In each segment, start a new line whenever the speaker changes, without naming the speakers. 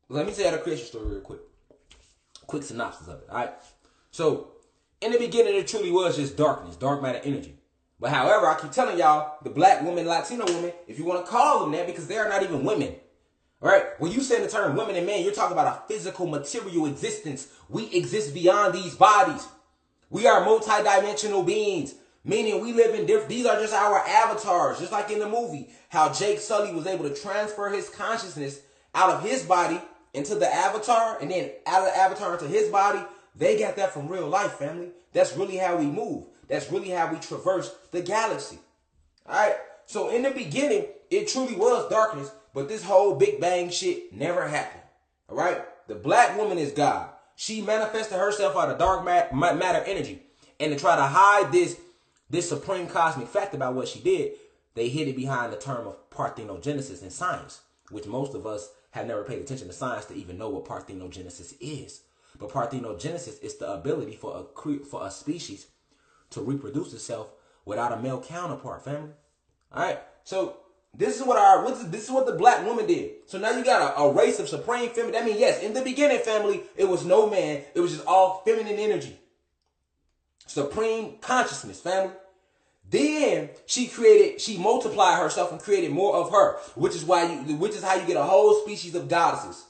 Let me tell you the creation story real quick. Quick synopsis of it. All right. So in the beginning, it truly was just darkness, dark matter energy. But however, I keep telling y'all, the black woman, Latino woman, if you want to call them that, because they are not even women. All right. When you say the term women and men, you're talking about a physical, material existence. We exist beyond these bodies. We are multidimensional beings, meaning we live in different. These are just our avatars, just like in the movie, how Jake Sully was able to transfer his consciousness out of his body into the avatar, and then out of the avatar into his body. They got that from real life, family. That's really how we move. That's really how we traverse the galaxy. All right. So in the beginning, it truly was darkness, but this whole Big Bang shit never happened. All right. The black woman is God. She manifested herself out of dark matter energy, and to try to hide this supreme cosmic fact about what she did, they hid it behind the term of parthenogenesis in science, which most of us have never paid attention to science to even know what parthenogenesis is. But parthenogenesis is the ability for a species to reproduce itself without a male counterpart, family. All right. So this is what the black woman did. So now you got a race of supreme feminine. I mean, yes, in the beginning, family, it was no man. It was just all feminine energy. Supreme consciousness, family. Then she multiplied herself and created more of her, which is how you get a whole species of goddesses.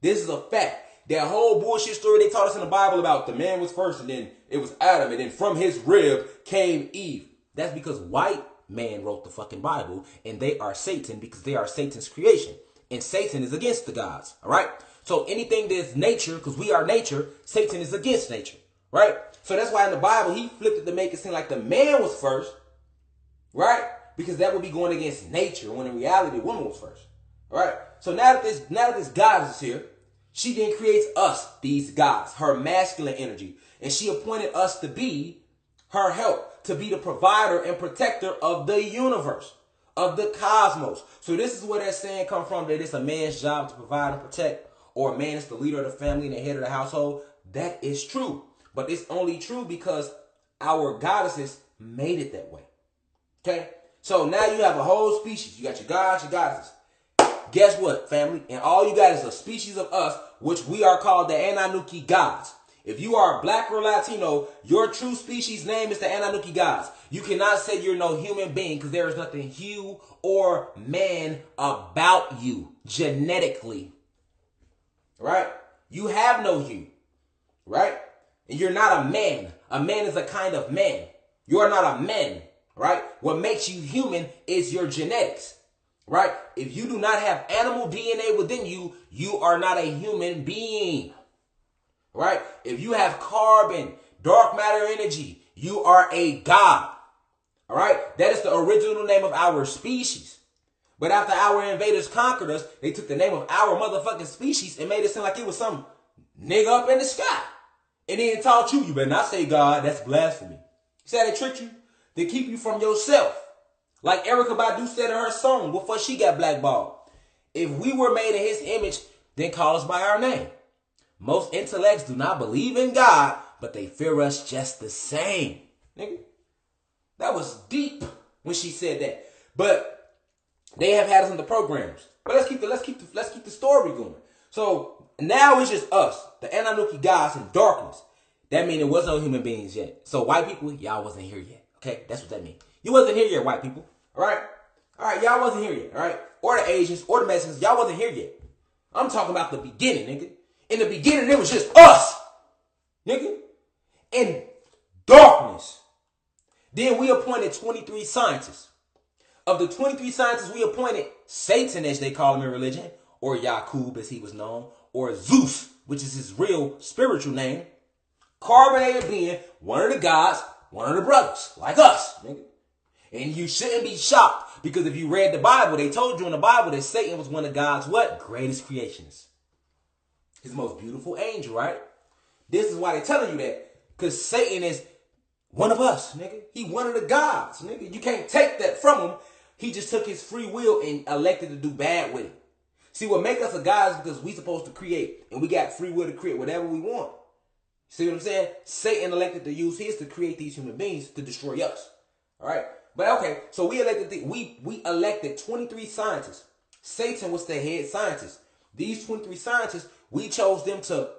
This is a fact. That whole bullshit story they taught us in the Bible about the man was first and then it was Adam and then from his rib came Eve. That's because white man wrote the fucking Bible and they are Satan because they are Satan's creation. And Satan is against the gods. All right. So anything that's nature, because we are nature, Satan is against nature. Right. So that's why in the Bible he flipped it to make it seem like the man was first. Right. Because that would be going against nature when in reality the woman was first. All right. So now that this goddess is here, she then creates us, these gods, her masculine energy. And she appointed us to be her help, to be the provider and protector of the universe, of the cosmos. So this is where that saying comes from, that it's a man's job to provide and protect, or a man is the leader of the family and the head of the household. That is true. But it's only true because our goddesses made it that way. Okay? So now you have a whole species. You got your gods, your goddesses. Guess what, family? And all you got is a species of us, which we are called the Anunnaki gods. If you are black or Latino, your true species name is the Anunnaki gods. You cannot say you're no human being because there is nothing hue or man about you genetically. Right? You have no hue. Right? And you're not a man. A man is a kind of man. You're not a man. Right? What makes you human is your genetics. Right? If you do not have animal DNA within you, you are not a human being. Right? If you have carbon, dark matter energy, you are a god. All right? That is the original name of our species. But after our invaders conquered us, they took the name of our motherfucking species and made it seem like it was some nigga up in the sky. And then taught you better not say God, that's blasphemy. See how they tricked you? They keep you from yourself. Like Erykah Badu said in her song before she got blackballed. If we were made in his image, then call us by our name. Most intellects do not believe in God, but they fear us just the same. Nigga, that was deep when she said that. But they have had us in the programs. But let's keep the story going. So now it's just us, the Anunnaki gods in darkness. That means there was no human beings yet. So white people, y'all wasn't here yet. Okay, that's what that means. You wasn't here yet, white people. All right, y'all wasn't here yet. All right, or the Asians, or the Mexicans, y'all wasn't here yet. I'm talking about the beginning, nigga. In the beginning, it was just us, nigga, in darkness. Then we appointed 23 scientists. Of the 23 scientists we appointed, Satan, as they call him in religion, or Yakub as he was known, or Zeus, which is his real spiritual name, carbonated being one of the gods, one of the brothers, like us, nigga. And you shouldn't be shocked, because if you read the Bible, they told you in the Bible that Satan was one of God's what? Greatest creations. His most beautiful angel, right? This is why they're telling you that. Because Satan is one of us, nigga. He one of the gods, nigga. You can't take that from him. He just took his free will and elected to do bad with it. See, what make us a god is because we supposed to create. And we got free will to create whatever we want. See what I'm saying? Satan elected to use his to create these human beings to destroy us. All right? But okay, so we elected 23 scientists. Satan was the head scientist. These 23 scientists, we chose them to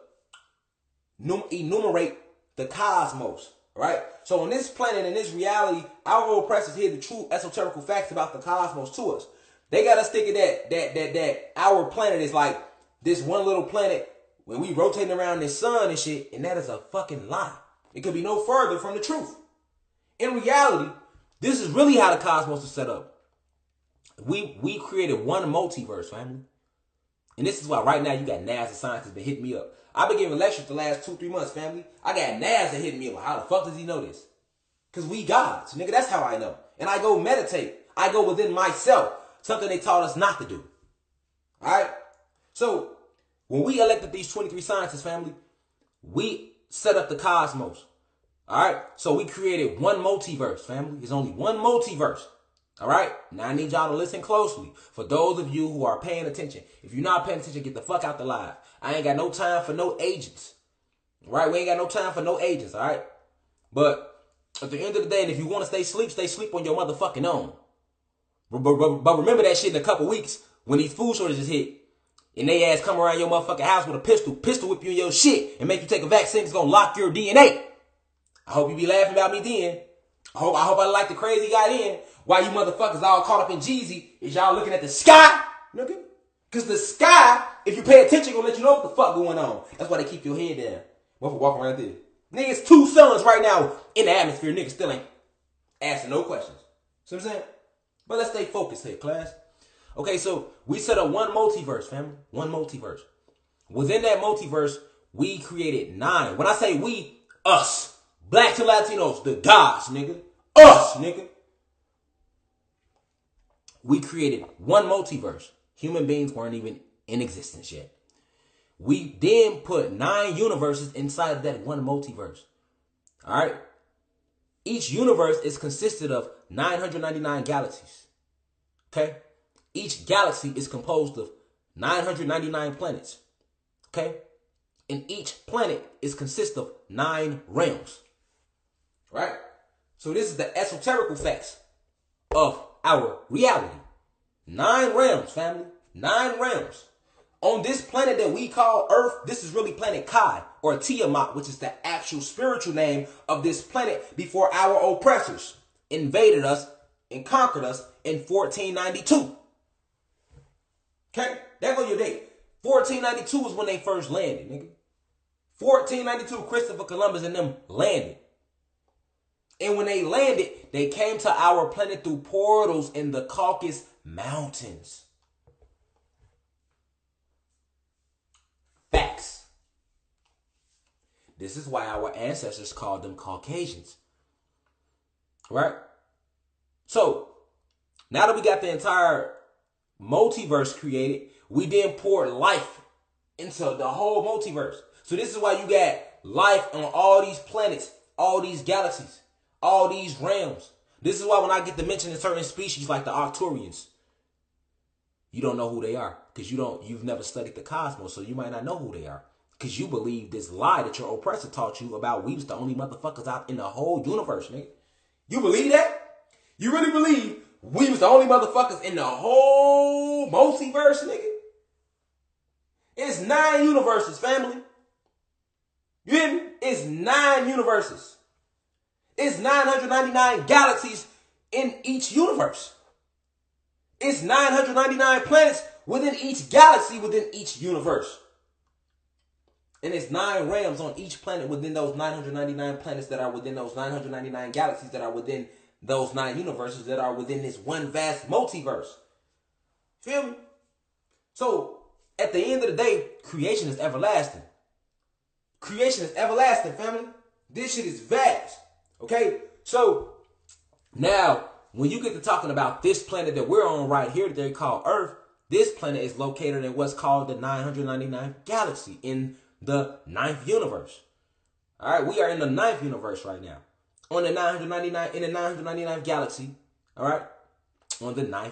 enumerate the cosmos, right? So on this planet, in this reality, our oppressors hear the true esoterical facts about the cosmos to us. They got us thinking that our planet is like this one little planet when we rotating around this sun and shit, and that is a fucking lie. It could be no further from the truth. In reality, this is really how the cosmos is set up. We created one multiverse, family. And this is why right now you got NASA scientists been hitting me up. I've been giving lectures the last 2-3 months, family. I got NASA hitting me up. How the fuck does he know this? Because we gods, nigga. That's how I know. And I go meditate. I go within myself. Something they taught us not to do. Alright? So, when we elected these 23 scientists, family, we set up the cosmos. Alright? So we created one multiverse, family. There's only one multiverse. Alright? Now I need y'all to listen closely. For those of you who are paying attention. If you're not paying attention, get the fuck out the live. I ain't got no time for no agents. Alright? We ain't got no time for no agents, alright? But at the end of the day, and if you want to stay sleep on your motherfucking own. But remember that shit in a couple weeks when these food shortages hit. And they ass come around your motherfucking house with a pistol whip you in your shit and make you take a vaccine that's gonna lock your DNA. I hope you be laughing about me then. I hope I like the crazy got in. Why you motherfuckers all caught up in Jeezy is y'all looking at the sky, nigga? Cause the sky, if you pay attention, gonna let you know what the fuck going on. That's why they keep your head down. Walk around there. Niggas, 2 suns right now in the atmosphere. Niggas still ain't asking no questions. See what I'm saying? But let's stay focused here, class. Okay, so we set up one multiverse, family. One multiverse. Within that multiverse, we created 9. When I say we, us. Blacks and Latinos, the gods, nigga. Us, nigga. We created one multiverse. Human beings weren't even in existence yet. We then put 9 universes inside of that one multiverse. All right? Each universe is consisted of 999 galaxies. Okay? Each galaxy is composed of 999 planets. Okay? And each planet is consist of 9 realms. Right? So this is the esoterical facts of our reality. 9 realms, family. 9 realms. On this planet that we call Earth, this is really planet Kai or Tiamat, which is the actual spiritual name of this planet before our oppressors invaded us and conquered us in 1492. Okay? There go your date. 1492 is when they first landed, nigga. 1492, Christopher Columbus and them landed. And when they landed, they came to our planet through portals in the Caucasus Mountains. Facts. This is why our ancestors called them Caucasians. Right? So, now that we got the entire multiverse created, we then poured life into the whole multiverse. So this is why you got life on all these planets, all these galaxies, all these realms. This is why when I get to mention certain species like the Arcturians, you don't know who they are because you've never studied the cosmos, so you might not know who they are because you believe this lie that your oppressor taught you about we was the only motherfuckers out in the whole universe, nigga. You believe that? You really believe we was the only motherfuckers in the whole multiverse, nigga? It's 9 universes, family. You hear me? It's 9 universes. It's 999 galaxies in each universe. It's 999 planets within each galaxy within each universe. And it's 9 realms on each planet within those 999 planets that are within those 999 galaxies that are within those 9 universes that are within this one vast multiverse. Feel me? So, at the end of the day, creation is everlasting. Creation is everlasting, family. This shit is vast. Okay? So, now, when you get to talking about this planet that we're on right here that they call Earth, this planet is located in what's called the 999th galaxy in the 9th universe. All right? We are in the 9th universe right now. On the 999, in the 999th galaxy, all right? On the 9th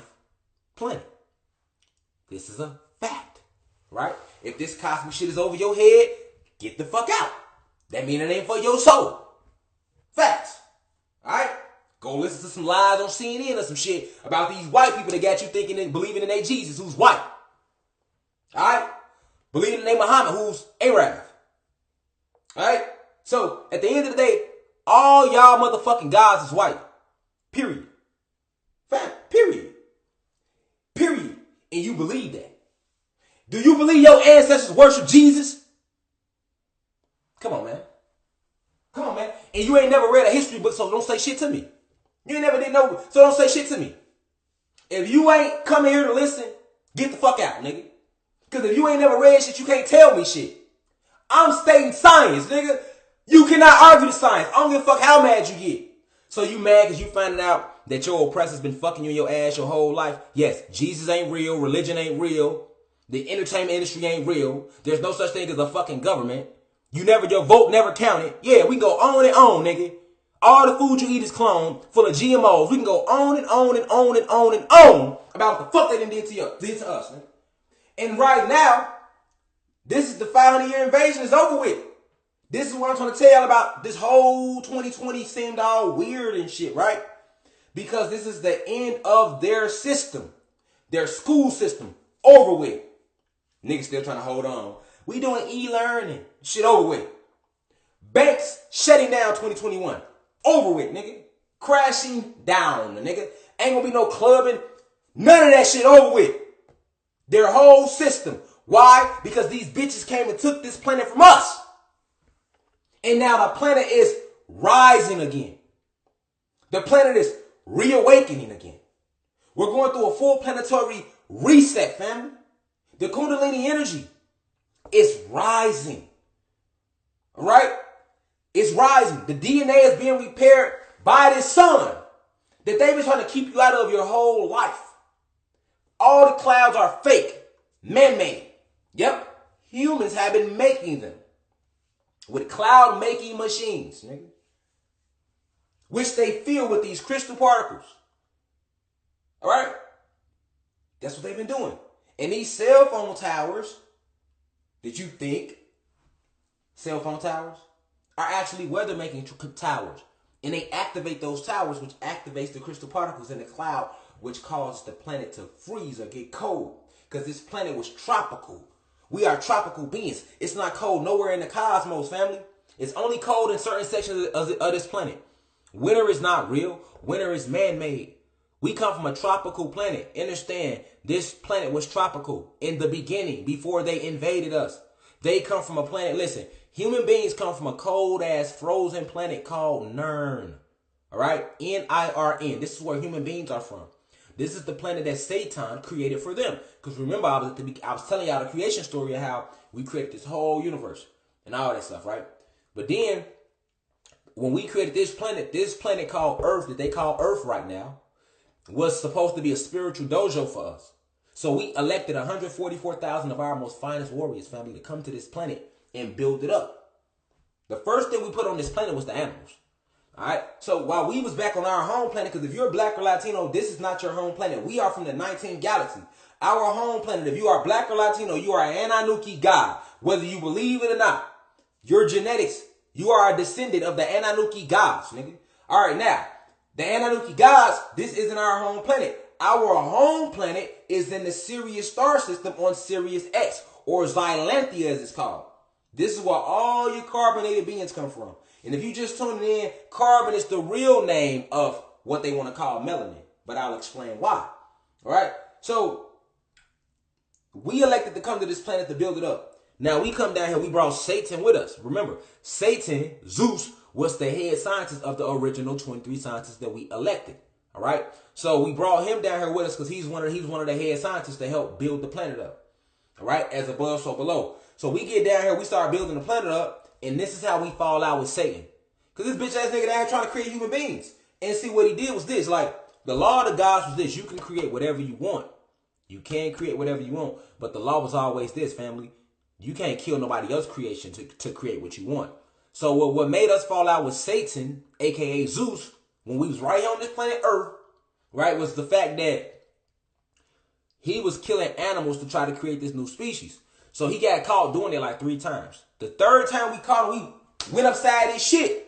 planet. This is a fact, right? If this cosmic shit is over your head, get the fuck out. That means it ain't for your soul. Facts. All right? Go listen to some lies on CNN or some shit about these white people that got you thinking and believing in their Jesus who's white. All right? believe in the name Muhammad, who's Arab. Alright? So, at the end of the day, all y'all motherfucking gods is white. Period. Fact. Period. Period. And you believe that. Do you believe your ancestors worship Jesus? Come on, man. Come on, man. And you ain't never read a history book, so don't say shit to me. You ain't never did know, so don't say shit to me. If you ain't coming here to listen, get the fuck out, nigga. Because if you ain't never read shit, you can't tell me shit. I'm stating science, nigga. You cannot argue the science. I don't give a fuck how mad you get. So you mad because you finding out that your oppressor's been fucking you in your ass your whole life? Yes, Jesus ain't real. Religion ain't real. The entertainment industry ain't real. There's no such thing as a fucking government. Your vote never counted. Yeah, we go on and on, nigga. All the food you eat is cloned, full of GMOs. We can go on and on and on and on and on about what the fuck they done did to us, nigga. And right now, this is the 500-year invasion is over with. This is what I'm trying to tell y'all about. This whole 2020 seemed all weird and shit, right? Because this is the end of their system. Their school system. Over with. Niggas still trying to hold on. We doing e-learning. Shit over with. Banks shutting down 2021. Over with, nigga. Crashing down, nigga. Ain't gonna be no clubbing. None of that shit over with. Their whole system. Why? Because these bitches came and took this planet from us. And now the planet is rising again. The planet is reawakening again. We're going through a full planetary reset, family. The Kundalini energy is rising. All right? It's rising. The DNA is being repaired by this sun that they've been trying to keep you out of your whole life. All the clouds are fake, man-made. Yep, humans have been making them with cloud-making machines, nigga, which they fill with these crystal particles. All right? That's what they've been doing. And these cell phone towers that you think, cell phone towers, are actually weather-making towers. And they activate those towers, which activates the crystal particles in the cloud, which causes the planet to freeze or get cold. Because this planet was tropical. We are tropical beings. It's not cold nowhere in the cosmos, family. It's only cold in certain sections of this planet. Winter is not real. Winter is man-made. We come from a tropical planet. Understand, this planet was tropical in the beginning, before they invaded us. They come from a planet, listen, human beings come from a cold-ass frozen planet called Nirn. All right? N-I-R-N. This is where human beings are from. This is the planet that Satan created for them. Because remember, I was telling y'all the creation story of how we created this whole universe and all that stuff, right? But then, when we created this planet called Earth, that they call Earth right now, was supposed to be a spiritual dojo for us. So we elected 144,000 of our most finest warriors, family, to come to this planet and build it up. The first thing we put on this planet was the animals. All right. So while we was back on our home planet, because if you're black or Latino, this is not your home planet. We are from the 19th galaxy. Our home planet, if you are black or Latino, you are an Anunnaki god. Whether you believe it or not, your genetics, you are a descendant of the Anunnaki gods, nigga. All right, now, the Anunnaki gods, this isn't our home planet. Our home planet is in the Sirius star system on Sirius X, or Xylanthia as it's called. This is where all your carbonated beings come from. And if you just tuning in, carbon is the real name of what they want to call melanin. But I'll explain why. All right? So, we elected to come to this planet to build it up. Now, we come down here, we brought Satan with us. Remember, Satan, Zeus, was the head scientist of the original 23 scientists that we elected. All right? So, we brought him down here with us because he's one of the head scientists to help build the planet up. All right? As above, so below. So, we get down here, we start building the planet up. And this is how we fall out with Satan. Because this bitch ass nigga down here trying to create human beings. And see, what he did was this. Like, the law of the gods was this. You can create whatever you want. You can create whatever you want. But the law was always this, family. You can't kill nobody else's creation to create what you want. So what made us fall out with Satan, a.k.a. Zeus, when we was right here on this planet Earth, right, was the fact that he was killing animals to try to create this new species. So he got caught doing it like 3 times. The 3rd time we caught him, we went upside his shit.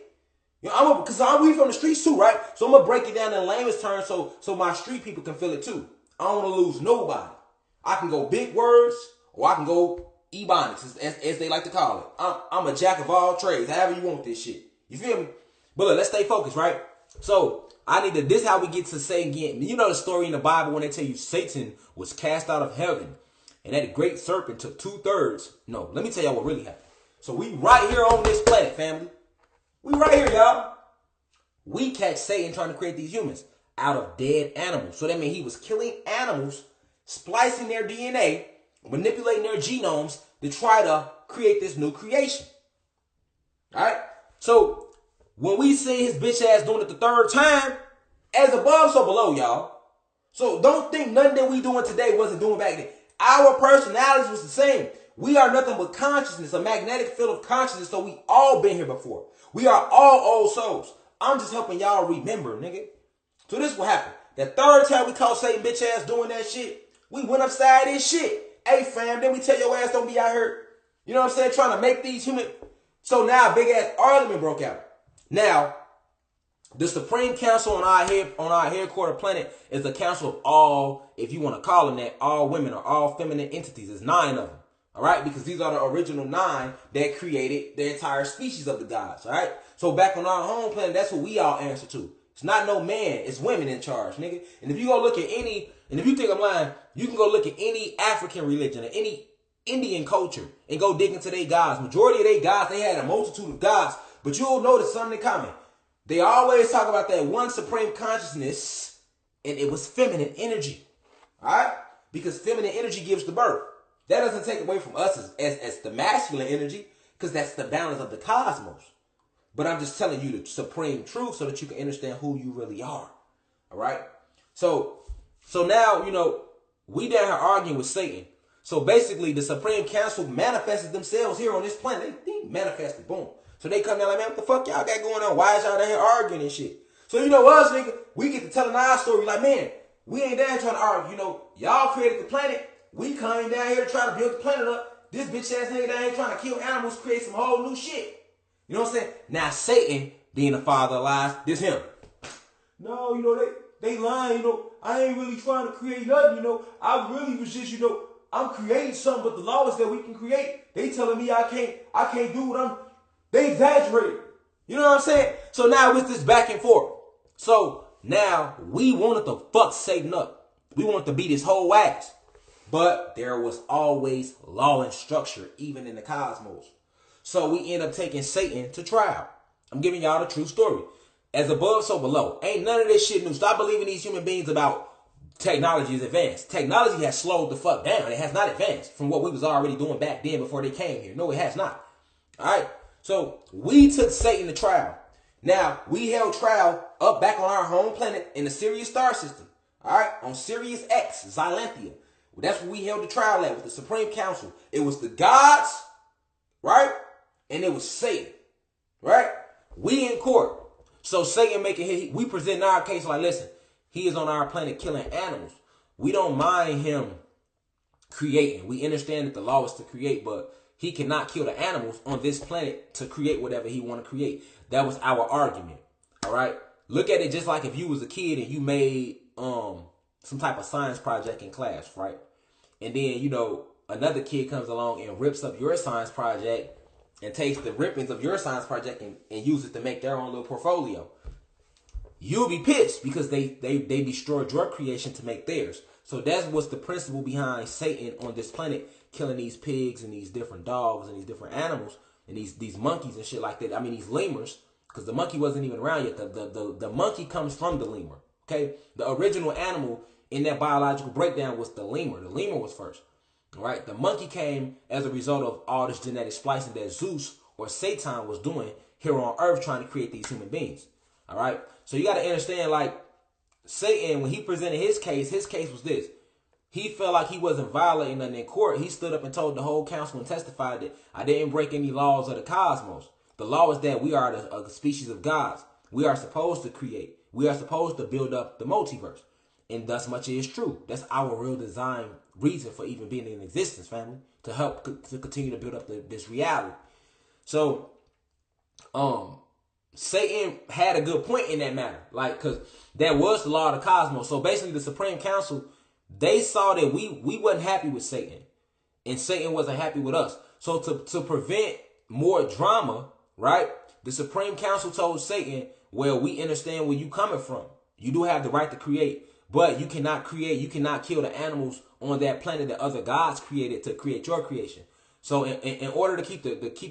You know, because we from the streets too, right? So I'm going to break it down in layman's terms so my street people can feel it too. I don't want to lose nobody. I can go big words or I can go Ebonics, as they like to call it. I'm a jack of all trades, however you want this shit. You feel me? But look, let's stay focused, right? So this is how we get to say again. You know the story in the Bible when they tell you Satan was cast out of heaven, and that great serpent took 2/3. No, let me tell y'all what really happened. So we right here on this planet, family. We right here, y'all. We catch Satan trying to create these humans out of dead animals. So that means he was killing animals, splicing their DNA, manipulating their genomes to try to create this new creation. Alright? So when we see his bitch ass doing it the third time, as above, so below, y'all. So don't think nothing that we doing today wasn't doing back then. Our personalities was the same. We are nothing but consciousness, a magnetic field of consciousness, so we all been here before. We are all old souls. I'm just helping y'all remember, nigga. So this is what happened. The third time we caught Satan bitch ass doing that shit, we went upside this shit. Hey fam, then we tell your ass don't be out here, you know what I'm saying, trying to make these human. So now a big ass argument broke out. Now, the Supreme Council on our headquarter planet is a council of all, if you want to call them that, all women or all feminine entities. There's 9 of them. All right, because these are the original 9 that created the entire species of the gods. All right, so back on our home planet, that's what we all answer to. It's not no man, it's women in charge, nigga. And if you go look at and if you think I'm lying, you can go look at any African religion or any Indian culture and go dig into their gods. Majority of their gods, they had a multitude of gods, but you'll notice something in common. They always talk about that one supreme consciousness, and it was feminine energy. All right, because feminine energy gives the birth. That doesn't take away from us as the masculine energy, because that's the balance of the cosmos. But I'm just telling you the supreme truth so that you can understand who you really are. All right? So now, you know, we down here arguing with Satan. So basically, the Supreme Council manifested themselves here on this planet. They manifested, boom. So they come down like, man, what the fuck y'all got going on? Why is y'all down here arguing and shit? So you know us, nigga, we get to telling our story like, man, we ain't down here trying to argue. You know, y'all created the planet. We came down here to try to build the planet up. This bitch ass nigga down here trying to kill animals, create some whole new shit. You know what I'm saying? Now Satan, being the father of lies, this him. No, you know, they lying, you know. I ain't really trying to create nothing, you know. I really was just, you know, I'm creating something, but the law is that we can create. They telling me I can't do what they exaggerated. You know what I'm saying? So now it's this back and forth. So now we wanted to fuck Satan up. We wanted to beat his whole ass. But there was always law and structure, even in the cosmos. So we end up taking Satan to trial. I'm giving y'all the true story. As above, so below. Ain't none of this shit new. Stop believing these human beings about technology is advanced. Technology has slowed the fuck down. It has not advanced from what we was already doing back then before they came here. No, it has not. All right. So we took Satan to trial. Now, we held trial up back on our home planet in the Sirius star system. All right. On Sirius X, Xylanthia. That's what we held the trial at with the Supreme Council. It was the gods, right? And it was Satan, right? We in court. So Satan we present our case like, listen, he is on our planet killing animals. We don't mind him creating. We understand that the law is to create, but he cannot kill the animals on this planet to create whatever he want to create. That was our argument, all right? Look at it just like if you was a kid and you made some type of science project in class, right? And then, you know, another kid comes along and rips up your science project and takes the rippings of your science project and uses it to make their own little portfolio. You'll be pissed because they destroyed your creation to make theirs. So that's what's the principle behind Satan on this planet, killing these pigs and these different dogs and these different animals and these monkeys and shit like that. I mean, these lemurs, because the monkey wasn't even around yet. The monkey comes from the lemur, okay? The original animal in that biological breakdown was the lemur. The lemur was first. All right, the monkey came as a result of all this genetic splicing that Zeus or Satan was doing here on Earth, trying to create these human beings. All right, so you got to understand, like Satan, when he presented his case was this: he felt like he wasn't violating nothing in court. He stood up and told the whole council and testified that I didn't break any laws of the cosmos. The law is that we are a species of gods. We are supposed to create. We are supposed to build up the multiverse, and thus much is true. That's our real design reason for even being in existence, family, to help to continue to build up this reality. So Satan had a good point in that matter, like, because that was the law of the cosmos. So basically the Supreme Council, they saw that we wasn't happy with Satan, And Satan wasn't happy with us. So to prevent more drama, right? The Supreme Council told Satan, well, we understand where you coming from. You do have the right to create, but you cannot kill the animals on that planet that other gods created to create your creation. So in order to keep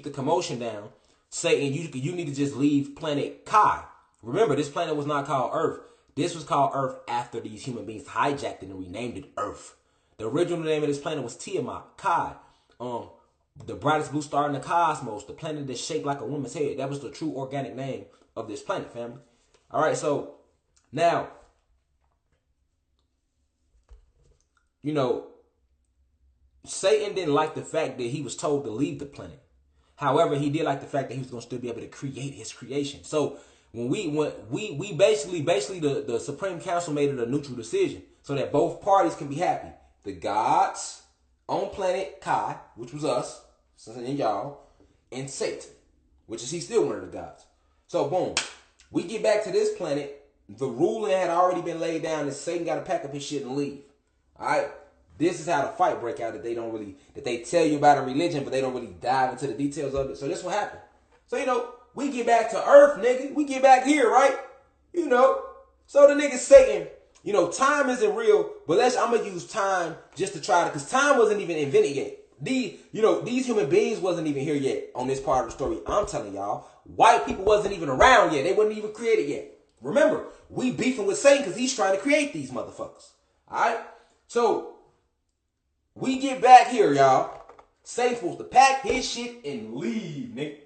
the commotion down, Satan, you need to just leave planet Kai. Remember, this planet was not called Earth. This was called Earth after these human beings hijacked it and renamed it Earth. The original name of this planet was Tiamat, Kai. The brightest blue star in the cosmos, the planet that's shaped like a woman's head. That was the true organic name of this planet, family. All right, so now, Satan didn't like the fact that he was told to leave the planet. However, he did like the fact that he was going to still be able to create his creation. So when we basically the Supreme Council made it a neutral decision so that both parties can be happy. The gods on planet Kai, which was us, and y'all, and Satan, which is he's still one of the gods. So boom, we get back to this planet. The ruling had already been laid down, and Satan got to pack up his shit and leave. All right, this is how the fight break out that they tell you about in religion, but they don't really dive into the details of it. So this will happen. So we get back to Earth, nigga. We get back here, right? So the nigga Satan. Time isn't real, but I'm gonna use time just to try to, because time wasn't even invented yet. These human beings wasn't even here yet on this part of the story. I'm telling y'all, white people wasn't even around yet. They wasn't even created yet. Remember, we beefing with Satan because he's trying to create these motherfuckers. All right, so we get back here, y'all. Satan's supposed to pack his shit and leave, nigga.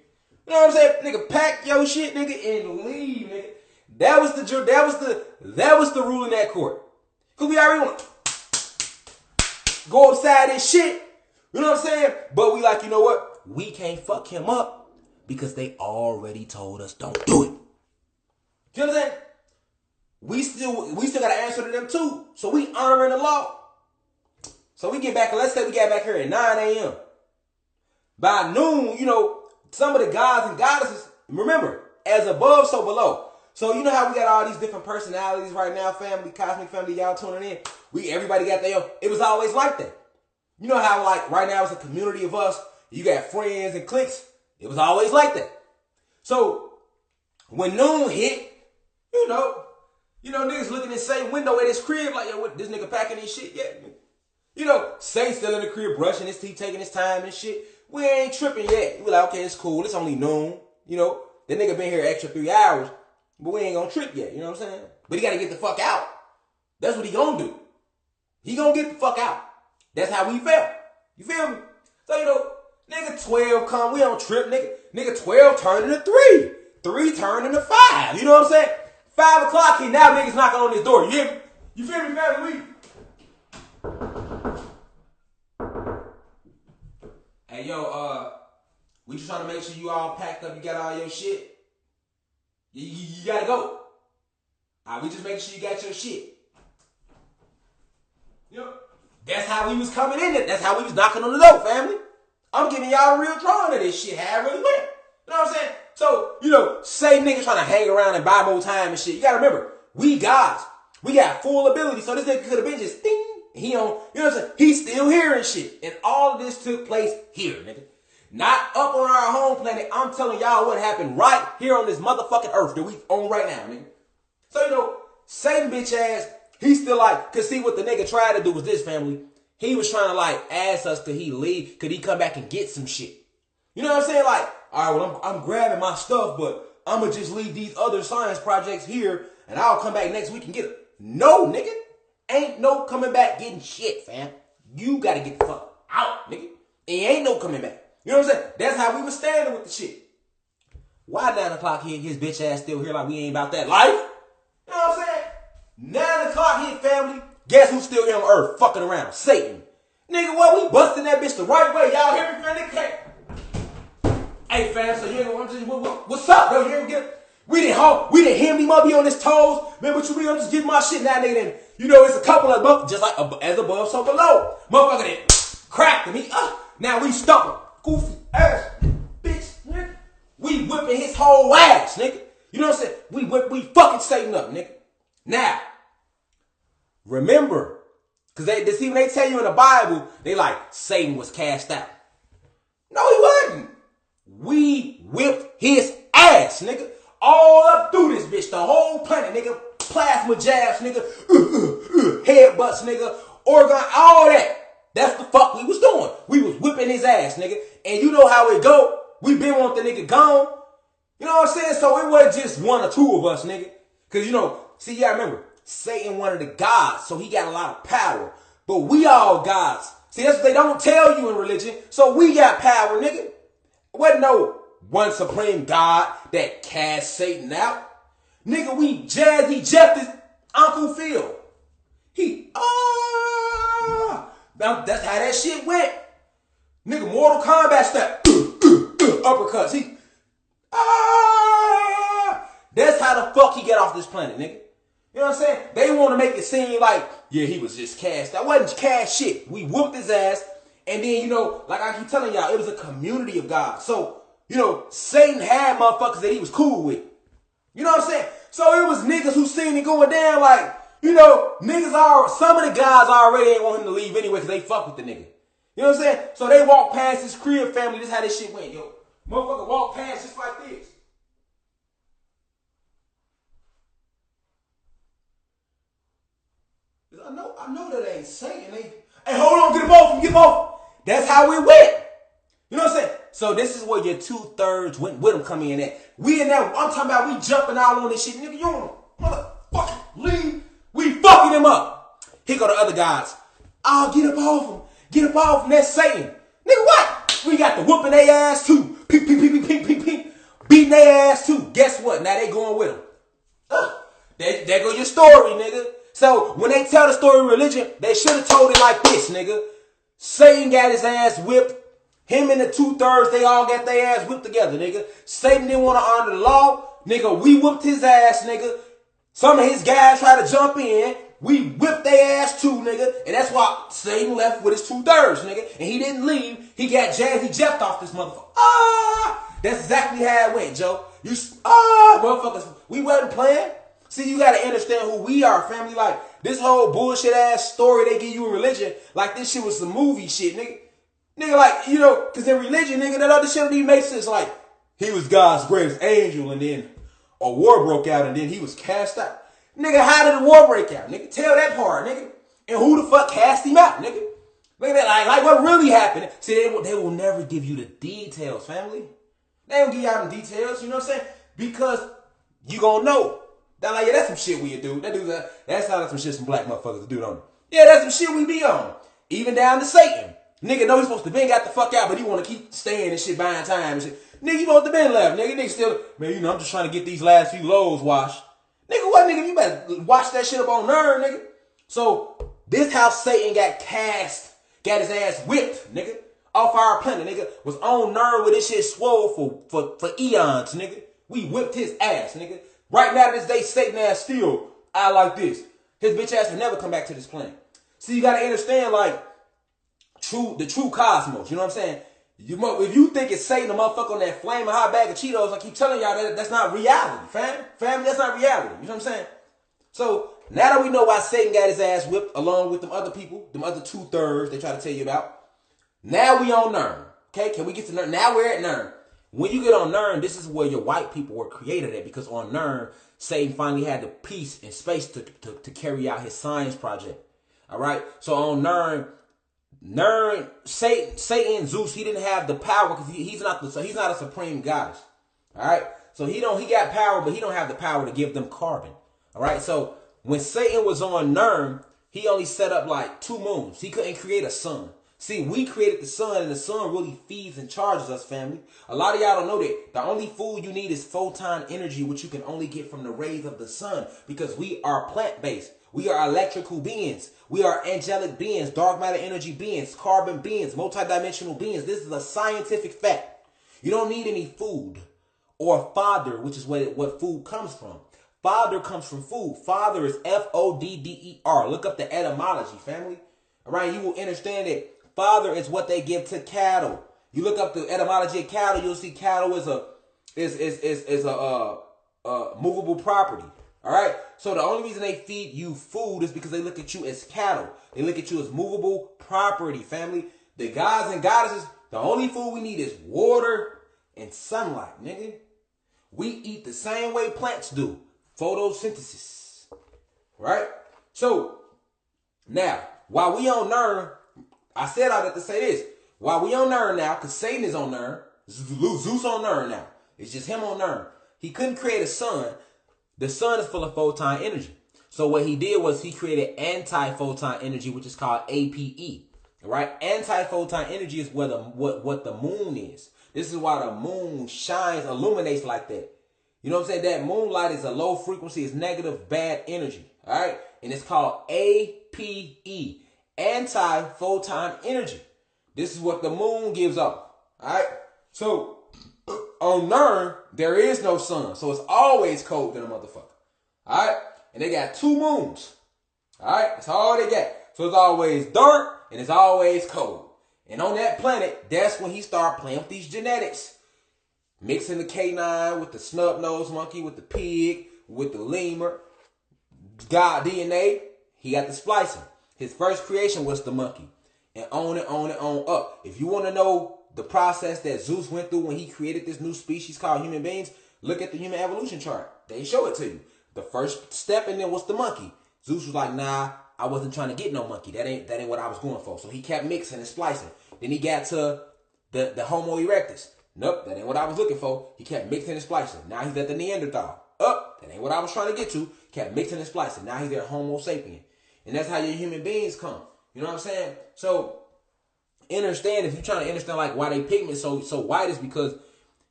You know what I'm saying, nigga? Pack your shit, nigga, and leave, nigga. That was the rule in that court. Cause we already want to go upside this shit. You know what I'm saying? But we like, you know what? We can't fuck him up because they already told us don't do it. You know what I'm saying? We still gotta answer to them too. So we honoring the law. So we get back, let's say we got back here at 9 a.m. By noon, some of the gods and goddesses, remember, as above, so below. So you know how we got all these different personalities right now, family, cosmic family, y'all tuning in. Everybody got their own. It was always like that. You know how like right now it's a community of us. You got friends and cliques. It was always like that. So when noon hit, niggas looking in the same window at his crib like, yo, what, this nigga packing his shit yet? Saint still in the crib brushing his teeth, taking his time and shit. We ain't tripping yet. We like, okay, it's cool. It's only noon. That nigga been here extra 3 hours. But we ain't gonna trip yet, you know what I'm saying? But he gotta get the fuck out. That's what he gonna do. He gonna get the fuck out. That's how we felt. You feel me? So, nigga 12 come, we don't trip, nigga. Nigga 12 turn into 3. 3 turn into 5. You know what I'm saying? 5 o'clock here, now niggas knocking on this door. You hear me? You feel me, family? Hey, yo, we just trying to make sure you all packed up, you got all your shit. You gotta go. All right, we just making sure you got your shit. That's how we was coming in. That's how we was knocking on the door, family. I'm giving y'all a real drawing of this shit, how it really went. You know what I'm saying? So, say niggas trying to hang around and buy more time and shit. You gotta remember, we gods. We got full ability. So this nigga could have been just ding. He on, you know what I'm saying? He's still here and shit. And all of this took place here, nigga. Not up on our home planet. I'm telling y'all what happened right here on this motherfucking earth that we on right now, nigga. So, Satan bitch ass, he's still like, cause see what the nigga tried to do was this, family. He was trying to like ask us, could he leave? Could he come back and get some shit? You know what I'm saying? Like, all right, well, I'm grabbing my stuff, but I'm gonna just leave these other science projects here and I'll come back next week and get it. No, nigga. Ain't no coming back getting shit, fam. You gotta get the fuck out, nigga. And ain't no coming back. You know what I'm saying? That's how we was standing with the shit. Why 9 o'clock hit, his bitch ass still here like we ain't about that life? You know what I'm saying? 9 o'clock hit, family. Guess who's still here on earth fucking around? Satan. Nigga, what? We busting that bitch the right way. Y'all hear me, fam? Hey, fam, so you know what's up, bro? You ever get... We didn't hem him up, be on his toes. Man, what you mean? I'm just getting my shit now, nigga. Then, it's a couple of bucks, just like as above, so below. Motherfucker that cracked him. Now we stuck him. Goofy ass bitch, nigga. We whipping his whole ass, nigga. You know what I'm saying? We fucking Satan up, nigga. Now, remember, Because they tell you in the Bible, they like, Satan was cast out. No, he wasn't. We whipped his ass, nigga. All up through this bitch, the whole planet, nigga. Plasma jabs, nigga. Headbutts, nigga. Organ, all that. That's the fuck we was doing. We was whipping his ass, nigga. And you know how it go. We been want the nigga gone. You know what I'm saying? So it wasn't just one or two of us, nigga. Because, you know, see, you gotta remember, Satan one of the gods, so he got a lot of power. But we all gods. See, that's what they don't tell you in religion. So we got power, nigga. Wasn't no one supreme God that cast Satan out. Nigga, we Jazzy Jeff his Uncle Phil. That's how that shit went. Nigga, Mortal Kombat step. Uppercuts. That's how the fuck he get off this planet, nigga. You know what I'm saying? They want to make it seem like, yeah, he was just cast. That wasn't cast shit. We whooped his ass. And then, you know, like I keep telling y'all, it was a community of God. So, you know, Satan had motherfuckers that he was cool with. You know what I'm saying? So it was niggas who seen it going down like, you know, some of the guys already ain't want him to leave anyway because they fuck with the nigga. You know what I'm saying? So they walked past his crib family. This is how this shit went, yo. Motherfucker walked past just like this. I know that ain't Satan. Hey, hold on, get him off. That's how it went. You know what I'm saying? So this is where your 2/3 went with him come in at. We in there, I'm talking about we jumping all on this shit. Nigga, you don't motherfucking leave. We fucking him up. Here go the other guys. Oh, get up off him. Get up off him. That's Satan. Nigga, what? We got the whooping their ass too. Peep. Beating their ass too. Guess what? Now they going with him. There go your story, nigga. So when they tell the story of religion, they should have told it like this, nigga. Satan got his ass whipped. Him and the 2/3, they all got their ass whipped together, nigga. Satan didn't want to honor the law. Nigga, we whipped his ass, nigga. Some of his guys tried to jump in. We whipped their ass too, nigga. And that's why Satan left with his 2/3, nigga. And he didn't leave. He got Jazzy Jeff off this motherfucker. That's exactly how it went, Joe. Motherfuckers, we wasn't playing. See, you gotta understand who we are, family. Like, this whole bullshit ass story they give you in religion, like this shit was some movie shit, nigga. Nigga, like, you know, because in religion, nigga, that other shit don't even make sense. Like, he was God's greatest angel, and then a war broke out, and then he was cast out. Nigga, how did the war break out? Nigga, tell that part, nigga. And who the fuck cast him out, nigga? Look at that, like what really happened? See, they will never give you the details, family. They don't give y'all the details, you know what I'm saying? Because you gonna know. That like, yeah, that's some shit we do. That's not some shit some black motherfuckers do, don't it? Yeah, that's some shit we be on. Even down to Satan. Nigga know he's supposed to been got the fuck out, but he want to keep staying and shit, buying time and shit. Nigga, you supposed to been left. Nigga still, man, you know, I'm just trying to get these last few loads washed. Nigga, what, nigga? You better wash that shit up on nerve, nigga. So, this how Satan got cast, got his ass whipped, nigga. Off our planet, nigga. Was on nerve with this shit swole for eons, nigga. We whipped his ass, nigga. Right now, this day, Satan ass still out like this. His bitch ass will never come back to this planet. See, you gotta understand, like, the true cosmos. You know what I'm saying? If you think it's Satan, a motherfucker on that flaming hot bag of Cheetos, I keep telling y'all that's not reality, fam. Family, that's not reality. You know what I'm saying? So, now that we know why Satan got his ass whipped, along with them other people, them other 2/3 they try to tell you about, now we on Nern. Okay, can we get to Nern? Now we're at Nern. When you get on Nern, this is where your white people were created at, because on Nern, Satan finally had the peace and space to carry out his science project. All right? So on Nern, Satan, Zeus, he didn't have the power because he's not a supreme goddess. All right? So he got power, but he don't have the power to give them carbon. All right? So when Satan was on Nern, he only set up like 2 moons. He couldn't create a sun. See, we created the sun, and the sun really feeds and charges us, family. A lot of y'all don't know that. The only food you need is photon energy, which you can only get from the rays of the sun, because we are plant-based. We are electrical beings. We are angelic beings, dark matter energy beings, carbon beings, multidimensional beings. This is a scientific fact. You don't need any food or fodder, which is what food comes from. Fodder comes from food. Fodder is Fodder. Look up the etymology, family. All right, you will understand that fodder is what they give to cattle. You look up the etymology of cattle, you'll see cattle is a movable property. All right. So the only reason they feed you food is because they look at you as cattle. They look at you as movable property, family. The gods and goddesses, the only food we need is water and sunlight, nigga. We eat the same way plants do. Photosynthesis. Right? So, now, while we on Nern, I said all that to say this. While we on Nern now, because Satan is on Nern, Zeus on Nern now. It's just him on Nern. He couldn't create a sun. The sun is full of photon energy. So what he did was he created anti-photon energy, which is called APE. Right? Anti-photon energy is what the moon is. This is why the moon shines, illuminates like that. You know what I'm saying? That moonlight is a low frequency, it's negative, bad energy. All right? And it's called APE, anti-photon energy. This is what the moon gives off. All right? So, on Nern, there is no sun. So, it's always cold than a motherfucker. All right? And they got 2 moons. All right? That's all they got. So, it's always dark and it's always cold. And on that planet, that's when he started playing with these genetics. Mixing the canine with the snub-nosed monkey, with the pig, with the lemur. God DNA, he got the splicing. His first creation was the monkey. And on and on and on up. If you want to know the process that Zeus went through when he created this new species called human beings, look at the human evolution chart. They show it to you. The first step in there was the monkey. Zeus was like, nah, I wasn't trying to get no monkey. That ain't what I was going for. So he kept mixing and splicing. Then he got to the Homo erectus. Nope, that ain't what I was looking for. He kept mixing and splicing. Now he's at the Neanderthal. That ain't what I was trying to get to. Kept mixing and splicing. Now he's at Homo sapien. And that's how your human beings come. You know what I'm saying? So, understand, if you're trying to understand like why they pigment so white, is because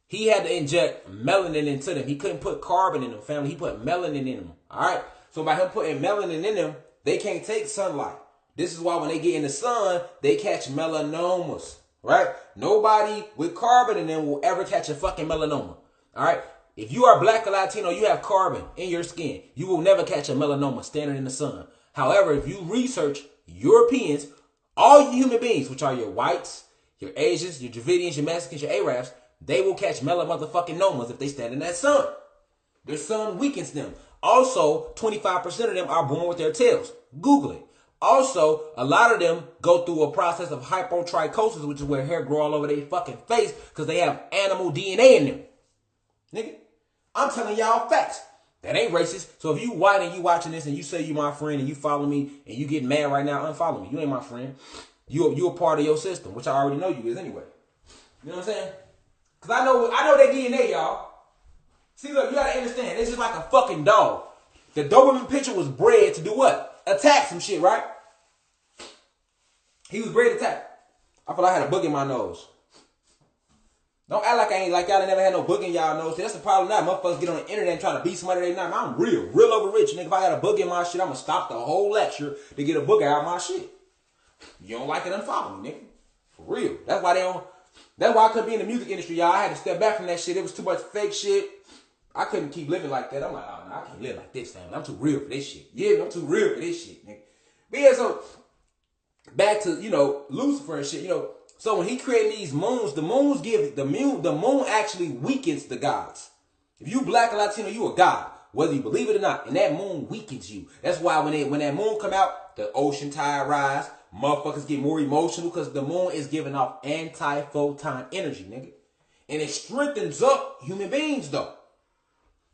he had to inject melanin into them. He couldn't put carbon in them, family. He put melanin in them. All right? So by him putting melanin in them, they can't take sunlight. This is why when they get in the sun, they catch melanomas. Right? Nobody with carbon in them will ever catch a fucking melanoma. All right? If you are black or Latino, you have carbon in your skin. You will never catch a melanoma standing in the sun. However, if you research Europeans, all human beings, which are your whites, your Asians, your Dravidians, your Mexicans, your Arabs, they will catch motherfucking-nomas if they stand in that sun. Their sun weakens them. Also, 25% of them are born with their tails. Google it. Also, a lot of them go through a process of hypotrichosis, which is where hair grow all over their fucking face because they have animal DNA in them. Nigga, I'm telling y'all facts. That ain't racist. So if you white and you watching this and you say you my friend and you follow me and you get mad right now, unfollow me. You ain't my friend. You a part of your system, which I already know you is anyway. You know what I'm saying? Because I know that DNA, y'all. See, look, you gotta understand. It's just like a fucking dog. The Doberman Pinscher was bred to do what? Attack some shit, right? He was bred to attack. I feel like I had a book in my nose. Don't act like I ain't like y'all ain't never had no book in y'all nose. See, that's the problem now. Motherfuckers get on the internet and try to beat somebody they not. I'm real over rich. Nigga, if I got a book in my shit, I'm gonna stop the whole lecture to get a book out of my shit. You don't like it, unfollow me, nigga. For real. That's why I couldn't be in the music industry, y'all. I had to step back from that shit. It was too much fake shit. I couldn't keep living like that. I'm like, oh no, I can't live like this, family. I'm too real for this shit. Yeah, I'm too real for this shit, nigga. But yeah, so back to, Lucifer and shit, So when he created these moons, the moon actually weakens the gods. If you black or Latino, you a god, whether you believe it or not. And that moon weakens you. That's why when that moon come out, the ocean tide rise, motherfuckers get more emotional because the moon is giving off anti-photon energy, nigga. And it strengthens up human beings though.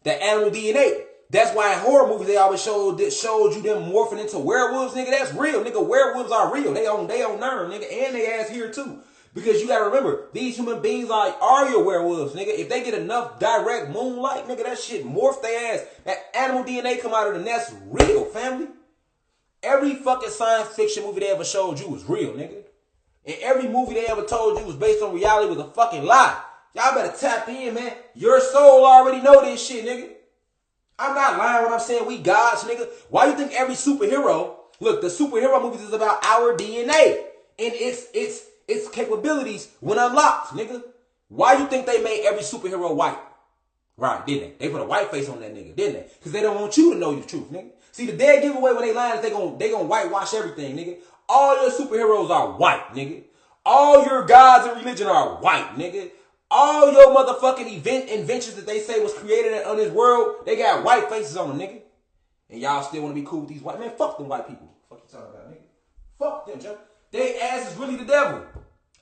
The animal DNA. That's why in horror movies they always showed you them morphing into werewolves, nigga. That's real, nigga. Werewolves are real. They on nerve, nigga, and they ass here too. Because you gotta remember, these human beings are your werewolves, nigga. If they get enough direct moonlight, nigga, that shit morph their ass. That animal DNA come out of them. That's real, family. Every fucking science fiction movie they ever showed you was real, nigga. And every movie they ever told you was based on reality was a fucking lie. Y'all better tap in, man. Your soul already know this shit, nigga. I'm not lying when I'm saying we gods, nigga. Why you think every superhero, look, the superhero movies is about our DNA and its capabilities when unlocked, nigga. Why you think they made every superhero white? Right, didn't they? They put a white face on that nigga, didn't they? Because they don't want you to know the truth, nigga. See, the dead giveaway when they lying is they gonna whitewash everything, nigga. All your superheroes are white, nigga. All your gods and religion are white, nigga. All your motherfucking inventions that they say was created on this world, they got white faces on them, nigga. And y'all still want to be cool with these white men? Fuck them white people. Fuck you talking about, nigga? Fuck them, Joe. They ass is really the devil.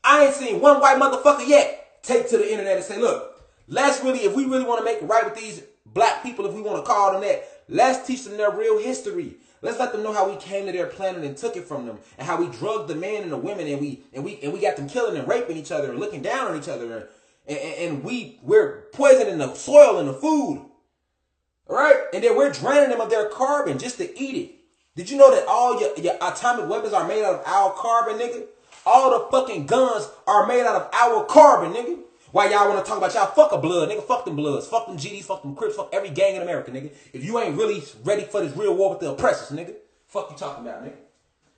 I ain't seen one white motherfucker yet take to the internet and say, look, let's really, if we really want to make it right with these black people, if we want to call them that, let's teach them their real history. Let's let them know how we came to their planet and took it from them, and how we drugged the men and the women, and we got them killing and raping each other and looking down on each other, and we're poisoning the soil and the food, all right? And then we're draining them of their carbon just to eat it. Did you know that all your atomic weapons are made out of our carbon, nigga? All the fucking guns are made out of our carbon, nigga. Why y'all want to talk about y'all? Fuck a blood, nigga. Fuck them bloods. Fuck them GDs. Fuck them Crips. Fuck every gang in America, nigga. If you ain't really ready for this real war with the oppressors, nigga. Fuck you talking about, nigga.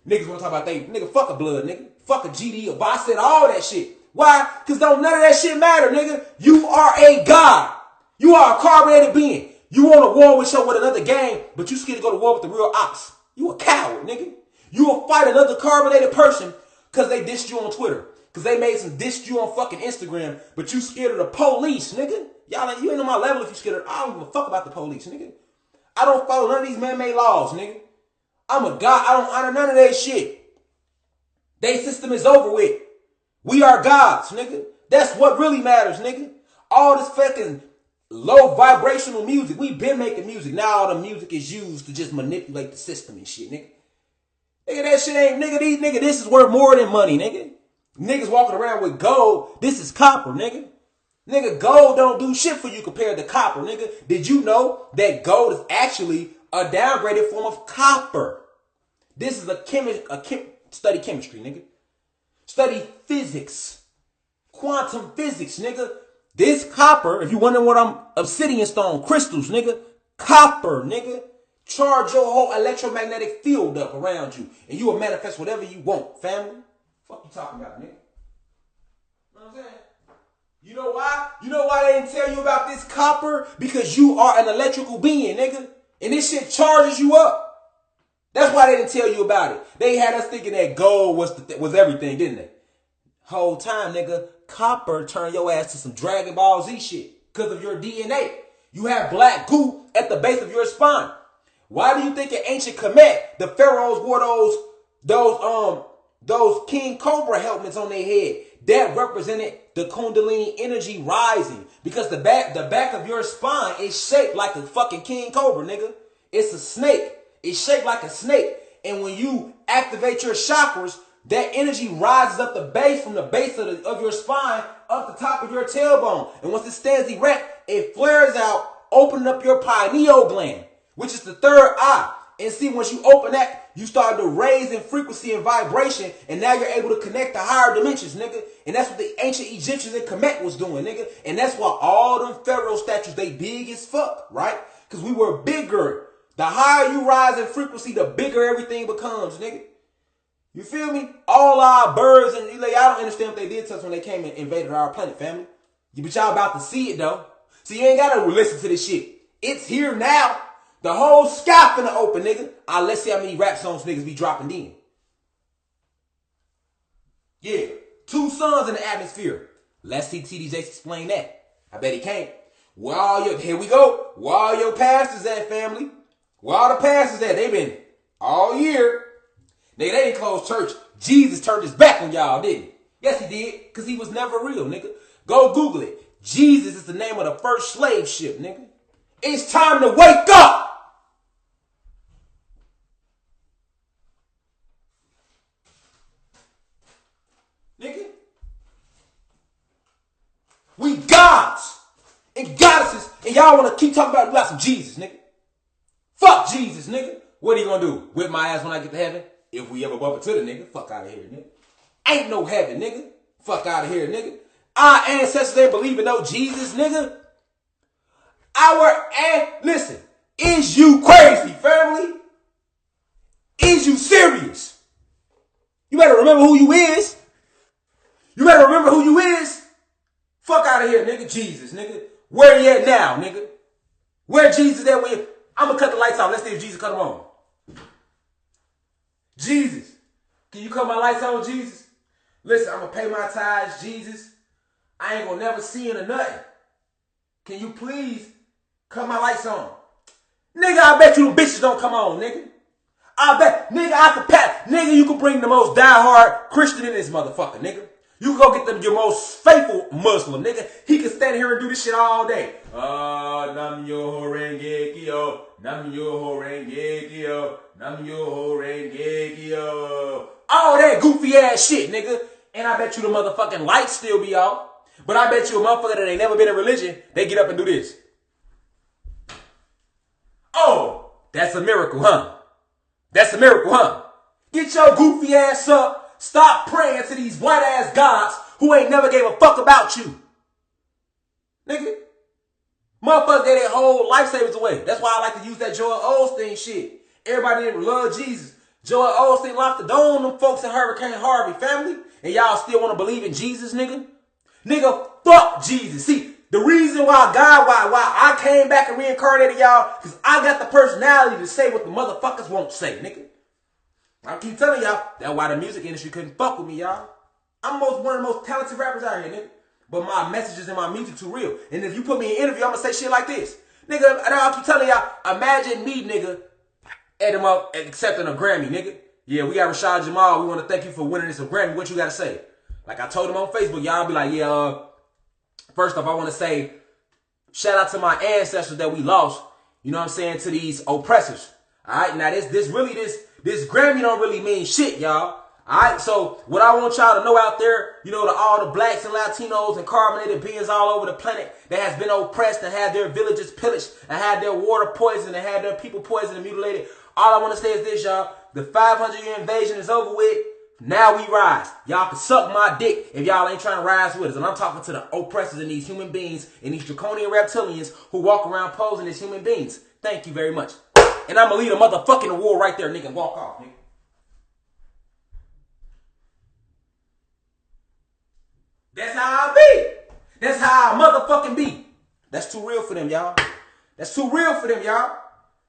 Niggas want to talk about they, nigga, fuck a blood, nigga. Fuck a GD, a boss, said all that shit. Why? Because don't none of that shit matter, nigga. You are a god. You are a carbonated being. You want a war with another gang, but you scared to go to war with the real ops. You a coward, nigga. You will fight another carbonated person because they dissed you on Twitter. Because they made some diss you on fucking Instagram, but you scared of the police, nigga. Y'all, you ain't on my level if you scared of, I don't give a fuck about the police, nigga. I don't follow none of these man-made laws, nigga. I'm a god. I don't honor none of that shit. They system is over with. We are gods, nigga. That's what really matters, nigga. All this fucking low vibrational music. We've been making music. Now all the music is used to just manipulate the system and shit, nigga. Nigga, that shit ain't, nigga, this is worth more than money, nigga. Niggas walking around with gold. This is copper, nigga. Nigga, gold don't do shit for you compared to copper, nigga. Did you know that gold is actually a downgraded form of copper? This is study chemistry, nigga. Study physics. Quantum physics, nigga. This copper, if you wondering what I'm, obsidian stone, crystals, nigga. Copper, nigga. Charge your whole electromagnetic field up around you, and you will manifest whatever you want, family. Fuck you talking about, nigga? You know what I'm saying? You know why? You know why they didn't tell you about this copper? Because you are an electrical being, nigga. And this shit charges you up. That's why they didn't tell you about it. They had us thinking that gold was everything, didn't they? Whole time, nigga, copper turned your ass to some Dragon Ball Z shit because of your DNA. You have black goo at the base of your spine. Why do you think in ancient Kemet, the pharaohs wore those King Cobra helmets on their head? That represented the Kundalini energy rising, because the back of your spine is shaped like a fucking King Cobra, nigga. It's a snake. It's shaped like a snake. And when you activate your chakras, that energy rises up the base, from the base of your spine up the top of your tailbone. And once it stands erect, it flares out, opening up your pineal gland, which is the third eye. And see, once you open that, you start to raise in frequency and vibration, and now you're able to connect to higher dimensions, nigga. And that's what the ancient Egyptians in Kemet was doing, nigga. And that's why all them pharaoh statues, they big as fuck, right? Because we were bigger. The higher you rise in frequency, the bigger everything becomes, nigga. You feel me? All our birds, and I don't understand what they did to us when they came and invaded our planet, family. But y'all about to see it, though. So you ain't got to listen to this shit. It's here now. The whole sky finna open, nigga. Let's see how many rap songs niggas be dropping in. Yeah. 2 suns in the atmosphere. Let's see TD Jakes explain that. I bet he can't. Here we go. Where all your pastors at, family? Where all the pastors at? They been all year. Nigga, they didn't close church. Jesus turned his back on y'all, didn't he? Yes, he did. Because he was never real, nigga. Go Google it. Jesus is the name of the first slave ship, nigga. It's time to wake up. Nigga. We gods and goddesses, and y'all want to keep talking about some Jesus, nigga. Fuck Jesus, nigga. What are you gonna do? Whip my ass when I get to heaven? If we ever bump into the nigga, fuck out of here, nigga. Ain't no heaven, nigga. Fuck out of here, nigga. Our ancestors ain't believe in no Jesus, nigga. Listen, is you crazy, family? Is you serious? You better remember who you is. You better remember who you is. Fuck out of here, nigga. Jesus, nigga. Where you at now, nigga? Where Jesus at? I'm gonna cut the lights off. Let's see if Jesus cut them on. Jesus, can you cut my lights on, Jesus? Listen, I'm gonna pay my tithes, Jesus. I ain't gonna never sin or nothing. Can you please cut my lights on? Nigga, I bet you them bitches don't come on, nigga. I bet, nigga, I could pat, nigga, you could bring the most diehard Christian in this motherfucker, nigga. You can go get them your most faithful Muslim, nigga. He can stand here and do this shit all day. Nam yo horenge kyo, nam yo horenge kyo, nam yo horenge kyo. All that goofy ass shit, nigga. And I bet you the motherfucking lights still be off. But I bet you a motherfucker that ain't never been in religion, they get up and do this. Oh, that's a miracle, huh? That's a miracle, huh? Get your goofy ass up. Stop praying to these white ass gods who ain't never gave a fuck about you. Nigga. Motherfuckers gave their whole life savings away. That's why I like to use that Joel Osteen shit. Everybody didn't love Jesus. Joel Osteen locked the door on them folks in Hurricane Harvey, family. And y'all still want to believe in Jesus, nigga? Nigga, fuck Jesus. See, the reason why I came back and reincarnated y'all, because I got the personality to say what the motherfuckers won't say, nigga. I keep telling y'all, that's why the music industry couldn't fuck with me, y'all. I'm one of the most talented rappers out here, nigga. But my messages and my music too real. And if you put me in an interview, I'm going to say shit like this. Nigga, I keep telling y'all, imagine me, nigga, accepting a Grammy, nigga. Yeah, we got Rashad Jamal. We want to thank you for winning this Grammy. What you got to say? Like I told him on Facebook, y'all be like, yeah, first off, I want to say, shout out to my ancestors that we lost, you know what I'm saying, to these oppressors. All right, now this Grammy don't really mean shit, y'all. All right, so what I want y'all to know out there, you know, to all the blacks and Latinos and carbonated beings all over the planet that has been oppressed and had their villages pillaged and had their water poisoned and had their people poisoned and mutilated. All I want to say is this, y'all. The 500-year invasion is over with. Now we rise. Y'all can suck my dick if y'all ain't trying to rise with us. And I'm talking to the oppressors and these human beings and these draconian reptilians who walk around posing as human beings. Thank you very much. And I'm going to lead a motherfucking war right there, nigga, and walk off, nigga. That's how I be. That's how I motherfucking be. That's too real for them, y'all. That's too real for them, y'all.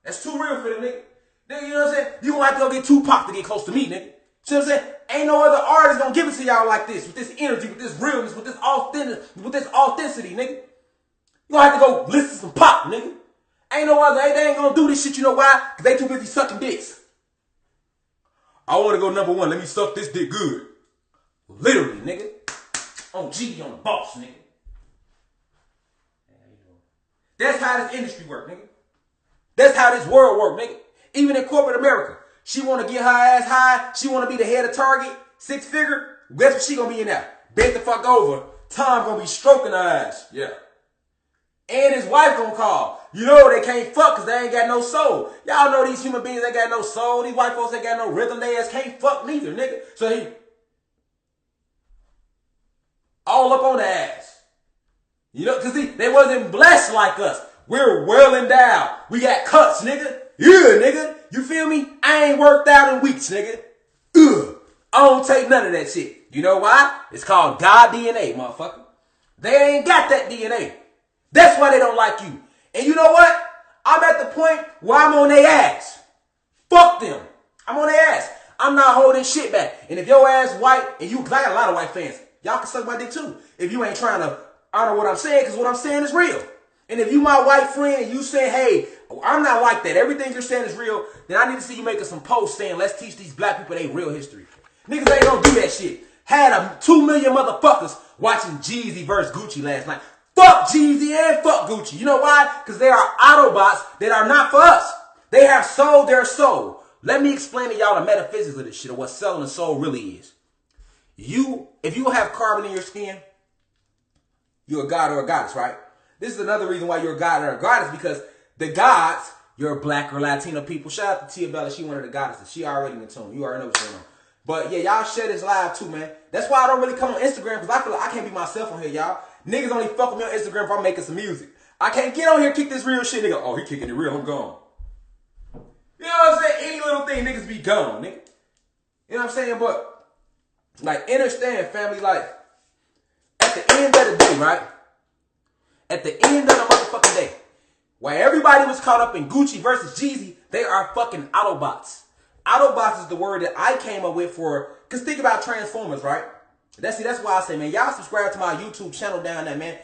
That's too real for them, nigga. Nigga, you know what I'm saying? You gonna have to go get Tupac to get close to me, nigga. See what I'm saying? Ain't no other artist gonna give it to y'all like this, with this energy, with this realness, with this authenticity, nigga. You gonna have to go listen to some pop, nigga. Ain't no other, they ain't gonna do this shit, you know why? Because they too busy sucking dicks. I wanna go number one, let me suck this dick good. Literally, nigga. On GD on the boss, nigga. That's how this industry work, nigga. That's how this world work, nigga. Even in corporate America. She want to get her ass high. She want to be the head of Target. 6-figure. Guess what she going to be in now? Bent the fuck over. Tom going to be stroking her ass. Yeah. And his wife going to call. You know they can't fuck because they ain't got no soul. Y'all know these human beings ain't got no soul. These white folks ain't got no rhythm. They ass can't fuck neither, nigga. So he all up on the ass. You know, because they wasn't blessed like us. We're well endowed. We got cuts, nigga. Yeah, nigga. You feel me? I ain't worked out in weeks, nigga. Ugh. I don't take none of that shit. You know why? It's called God DNA, motherfucker. They ain't got that DNA. That's why they don't like you. And you know what? I'm at the point where I'm on their ass. Fuck them. I'm on their ass. I'm not holding shit back. And if your ass white, and you, cause I got a lot of white fans, y'all can suck my dick too. If you ain't trying to honor what I'm saying, because what I'm saying is real. And if you my white friend and you say, hey, I'm not like that, everything you're saying is real, then I need to see you making some posts saying, let's teach these black people their real history. Niggas ain't gonna do that shit. Had 2 million motherfuckers watching Jeezy versus Gucci last night. Fuck Jeezy and fuck Gucci. You know why? Because they are Autobots that are not for us. They have sold their soul. Let me explain to y'all the metaphysics of this shit, or what selling a soul really is. If you have carbon in your skin, you're a god or a goddess, right? This is another reason why you're a god or a goddess, because the gods, your black or Latino people, shout out to Tia Bella, she one of the goddesses. She already in the tune. You already know what's going on. But yeah, y'all share this live too, man. That's why I don't really come on Instagram, because I feel like I can't be myself on here, y'all. Niggas only fuck with me on Instagram if I'm making some music. I can't get on here, kick this real shit, nigga. Oh, he kicking it real, I'm gone. You know what I'm saying? Any little thing, niggas be gone, nigga. You know what I'm saying? But, like, understand, family life. At the end of the day, right? At the end of the motherfucking day, while everybody was caught up in Gucci versus Jeezy, they are fucking Autobots. Autobots is the word that I came up with for, because think about Transformers, right? That's why I say, man, y'all subscribe to my YouTube channel down there, man.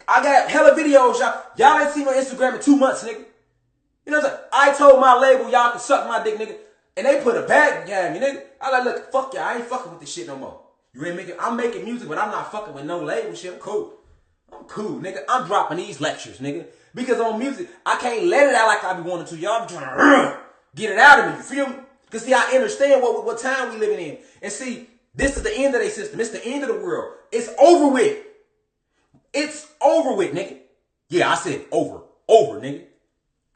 I got hella videos, y'all. Y'all ain't seen my Instagram in 2 months, nigga. You know what I'm saying? I told my label, y'all can suck my dick, nigga. And they put a bag behind me, nigga. I like, look, fuck y'all. I ain't fucking with this shit no more. You ain't making, I'm making music, but I'm not fucking with no label shit. I'm cool. I'm cool, nigga. I'm dropping these lectures, nigga. Because on music, I can't let it out like I be wanting to. Y'all be trying to get it out of me. You feel me? Because see, I understand what time we living in. And see, this is the end of their system. It's the end of the world. It's over with. It's over with, nigga. Yeah, I said over. Over, nigga.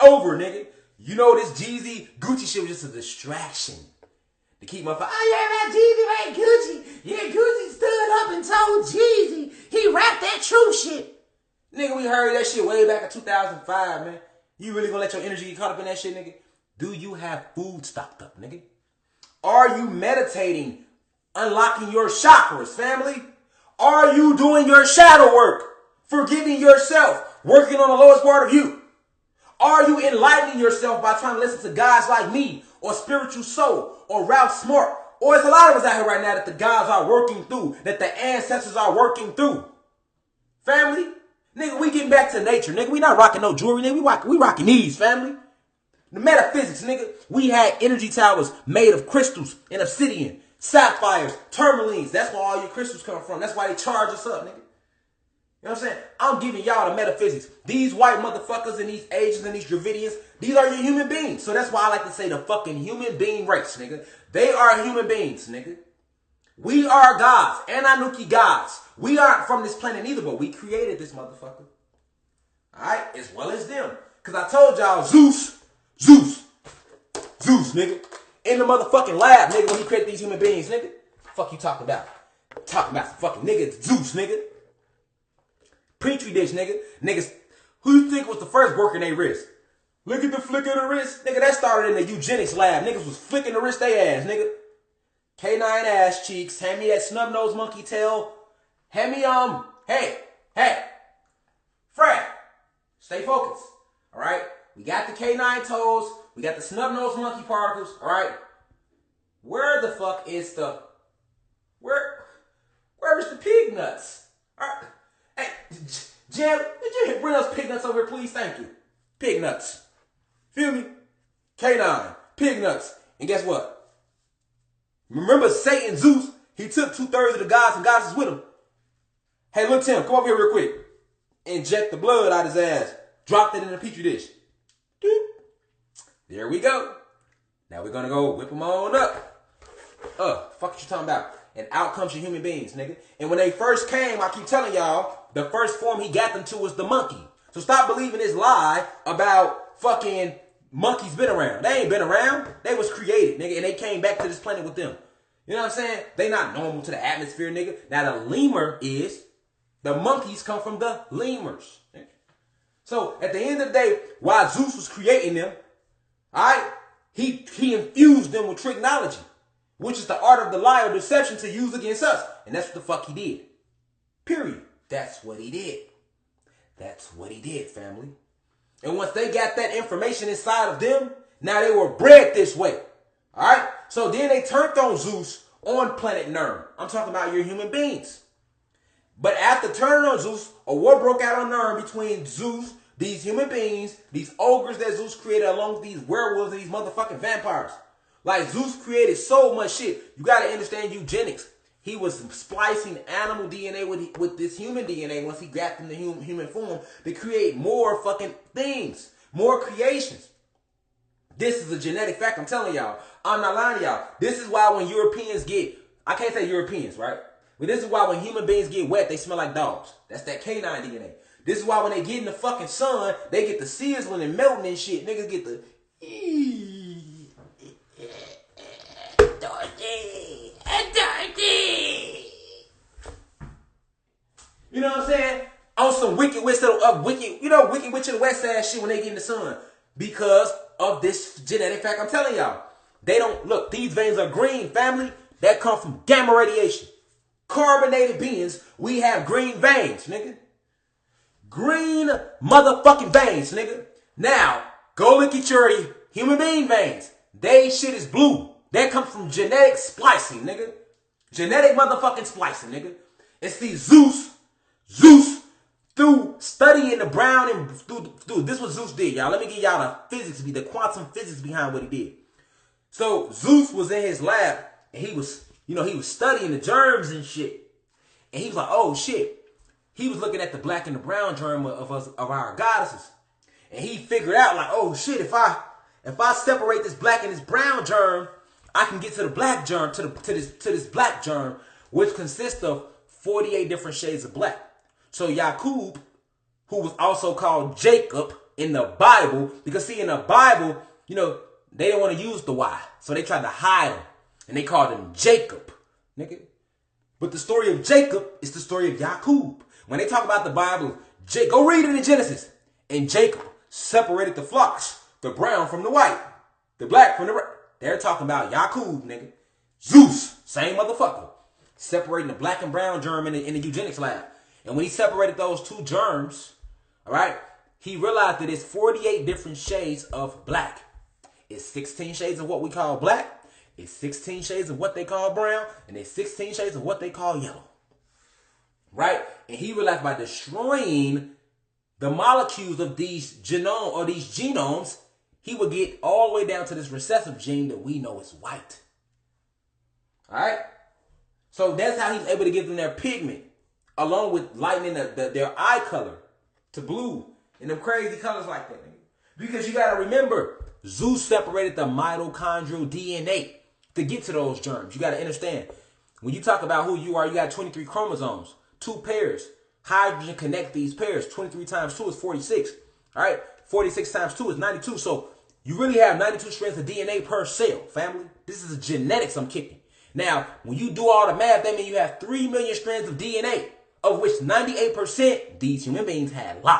Over, nigga. You know this Jeezy Gucci shit was just a distraction. To keep my oh yeah, that Jeezy ain't Gucci. Yeah, Gucci stood up and told Jeezy. He rapped that true shit. Nigga, we heard that shit way back in 2005, man. You really gonna let your energy get caught up in that shit, nigga? Do you have food stocked up, nigga? Are you meditating, unlocking your chakras, family? Are you doing your shadow work? Forgiving yourself, working on the lowest part of you? Are you enlightening yourself by trying to listen to guys like me, or Spiritual Soul, or Ralph Smart? Or it's a lot of us out here right now that the gods are working through, that the ancestors are working through. Family? Nigga, we getting back to nature, nigga. We not rocking no jewelry, nigga. We rocking these, family. The metaphysics, nigga. We had energy towers made of crystals and obsidian, sapphires, tourmalines. That's where all your crystals come from. That's why they charge us up, nigga. You know what I'm saying? I'm giving y'all the metaphysics. These white motherfuckers and these Asians and these Dravidians, these are your human beings. So that's why I like to say the fucking human being race, nigga. They are human beings, nigga. We are gods, Anunnaki gods. We aren't from this planet either, but we created this motherfucker. Alright? As well as them. Because I told y'all, Zeus, nigga. In the motherfucking lab, nigga, when he created these human beings, nigga. Fuck you talking about? Talking about some fucking nigga, Zeus, nigga. Petri dish, nigga. Niggas, who you think was the first working their wrist? Look at the flick of the wrist. Nigga, that started in the eugenics lab. Niggas was flicking the wrist they ass, nigga. Canine ass cheeks. Hand me that snub nose monkey tail. Hand me, hey, Fred, stay focused. All right? We got the canine toes. We got the snub nose monkey particles. All right? Where the fuck is the, where is the pig nuts? All right? Hey, Jim, did you bring us pig nuts over here, please? Thank you. Pig nuts. Feel me? Canine. Pig nuts. And guess what? Remember Satan, Zeus, he took 2/3 of the gods and goddesses with him. Hey, look, Tim, come over here real quick. Inject the blood out his ass. Dropped it in a petri dish. Doop. There we go. Now we're gonna go whip them on up. Fuck you talking about? And out comes your human beings, nigga. And when they first came, I keep telling y'all, the first form he got them to was the monkey. So stop believing this lie about fucking monkeys been around. They ain't been around. They was created, nigga, and they came back to this planet with them. You know what I'm saying? They not normal to the atmosphere, nigga. Now the lemur is. The monkeys come from the lemurs. Nigga. So at the end of the day, while Zeus was creating them, alright, he infused them with technology, which is the art of the lie or deception to use against us. And that's what the fuck he did. Period. That's what he did. That's what he did, family. And once they got that information inside of them, now they were bred this way. Alright? So then they turned on Zeus on planet Nern. I'm talking about your human beings. But after turning on Zeus, a war broke out on Nern between Zeus, these human beings, these ogres that Zeus created along with these werewolves and these motherfucking vampires. Like Zeus created so much shit. You gotta understand eugenics. He was splicing animal DNA with this human DNA once he got in the human form to create more fucking things, more creations. This is a genetic fact. I'm telling y'all. I'm not lying to y'all. This is why when Europeans get, I can't say Europeans, right? But this is why when human beings get wet, they smell like dogs. That's that canine DNA. This is why when they get in the fucking sun, they get the sizzling and melting and shit. Niggas get the you know what I'm saying? On some Wicked Witch of Wicked Witch of the West Side shit when they get in the sun. Because of this genetic fact I'm telling y'all. They don't, look, these veins are green, family. That come from gamma radiation. Carbonated beings, we have green veins, nigga. Green motherfucking veins, nigga. Now, go look at your human being veins. They shit is blue. That comes from genetic splicing, nigga. Genetic motherfucking splicing, nigga. It's the Zeus, through study studying the brown and dude, this is what Zeus did, y'all. Let me give y'all the physics, the quantum physics behind what he did. So Zeus was in his lab and he was studying the germs and shit. And he was like, oh shit. He was looking at the black and the brown germ of our goddesses. And he figured out like, oh shit, if I separate this black and this brown germ, I can get to the black germ, to this black germ, which consists of 48 different shades of black. So Yaqub, who was also called Jacob in the Bible, because see in the Bible, they didn't want to use the Y. So they tried to hide him. And they called him Jacob. Nigga. But the story of Jacob is the story of Yaqub. When they talk about the Bible, go read it in Genesis. And Jacob separated the flocks, the brown from the white, the black from the red. They're talking about Yaqub, nigga. Zeus, same motherfucker. Separating the black and brown germ in the eugenics lab. And when he separated those two germs, all right, he realized that it's 48 different shades of black. It's 16 shades of what we call black. It's 16 shades of what they call brown. And it's 16 shades of what they call yellow. Right? And he realized by destroying the molecules of these genomes, he would get all the way down to this recessive gene that we know is white. All right? So that's how he's able to give them their pigment, along with lightening their eye color to blue and them crazy colors like that. Because you got to remember, Zeus separated the mitochondrial DNA to get to those germs. You got to understand, when you talk about who you are, you got 23 chromosomes, 2 pairs. Hydrogen connect these pairs. 23 times 2 is 46. All right? 46 times 2 is 92. So you really have 92 strands of DNA per cell, family. This is the genetics I'm kicking. Now, when you do all the math, that means you have 3 million strands of DNA, of which 98% these human beings had locked.